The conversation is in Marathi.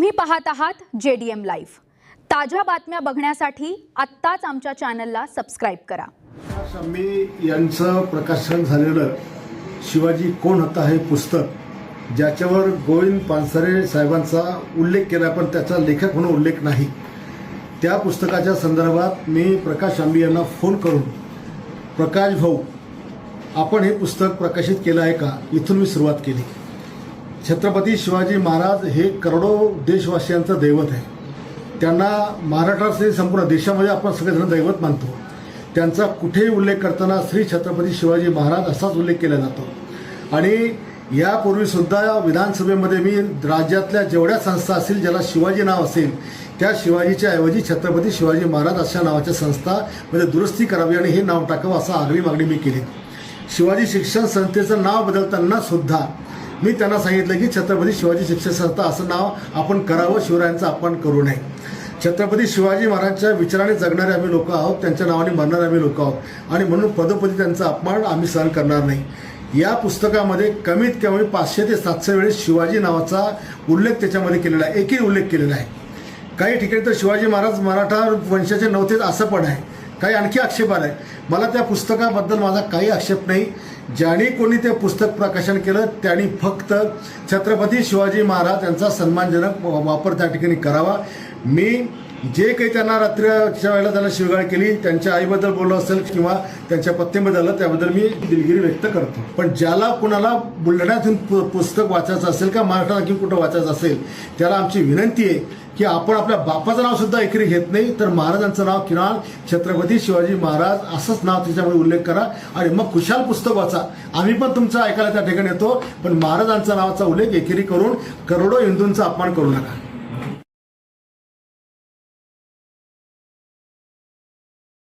तुम्ही पाहत आहात JDM लाईव्ह। ताज्या बातम्या बघण्यासाठी आत्ताच आमच्या चॅनलला सबस्क्राइब करा। शम्मी यांचं प्रकाशन झालेलं शिवाजी कोण होता हे पुस्तक, ज्याच्यावर गोविंद पानसरे साहेबांचा उल्लेख केला पण त्याचा लेखक म्हणून उल्लेख नाही, त्या पुस्तकाच्या संदर्भात मी प्रकाश शम्मी यांना फोन करून, प्रकाश भाऊ आपण हे पुस्तक प्रकाशित केलं आहे का, इथून मी सुरुवात केली। छत्रपती शिवाजी महाराज हे करोडो देशवासियांचं दैवत आहे। त्यांना महाराष्ट्रात संपूर्ण देशामध्ये आपण सगळेजण दैवत मानतो। त्यांचा कुठेही उल्लेख करताना श्री छत्रपती शिवाजी महाराज असाच उल्लेख केला जातो। आणि यापूर्वी सुद्धा विधानसभेमध्ये मी राज्यातल्या जेवढ्या संस्था असतील ज्याला शिवाजी नाव असेल त्या शिवाजीच्या ऐवजी छत्रपती शिवाजी महाराज अशा नावाच्या संस्थामध्ये दुरुस्ती करावी आणि हे नाव टाकावं असं आग्रही मागणी मी केली। शिवाजी शिक्षण संस्थेचं नाव बदलताना सुद्धा मी त्यांना सांगितलं की छत्रपती शिवाजी शिक्षण संस्था असं नाव आपण करावं, शिवरायांचा अपमान करू नये। छत्रपती शिवाजी महाराजांच्या विचाराने जगणारे आम्ही लोक आहोत, त्यांच्या नावाने मरणारे आम्ही लोक आहोत आणि म्हणून पदोपदी त्यांचा अपमान आम्ही सहन करणार नाही। या पुस्तकामध्ये कमीत कमी 500 ते 700 वेळेस शिवाजी नावाचा उल्लेख त्याच्यामध्ये केलेला आहे, एकही उल्लेख केलेला आहे। काही ठिकाणी तर शिवाजी महाराज मराठा वंशाचे नव्हतेच असं पण आहे, काही आणखी आक्षेप आला आहे। मला त्या पुस्तकाबद्दल माझा काही आक्षेप नाही। ज्यांनी कोणी ते पुस्तक प्रकाशन केलं त्यांनी फक्त छत्रपती शिवाजी महाराज यांचा सन्मानजनक वापर त्या ठिकाणी करावा। मी जे काही त्यांना रात्रीच्या वेळेला त्यांना शिवगाळ केली, त्यांच्या आईबद्दल बोललो असेल किंवा त्यांच्या पत्नीबद्दल, त्याबद्दल मी दिलगिरी व्यक्त करतो। पण ज्याला कुणाला बुलढाण्यातून पुस्तक वाचायचं असेल का महाराष्ट्रात आणखी कुठं वाचायचं असेल त्याला आमची विनंती आहे की आपण आपल्या बापाचं नाव सुद्धा एकरी घेत नाही तर महाराजांचं नाव किंवा छत्रपती शिवाजी महाराज असंच नाव त्याच्यामध्ये उल्लेख करा आणि मग खुशाल पुस्तक वाचा। आम्ही पण तुमचं ऐकायला त्या ठिकाणी येतो, पण महाराजांच्या नावाचा उल्लेख एकेरी करून करोडो हिंदूंचा अपमान करू नका।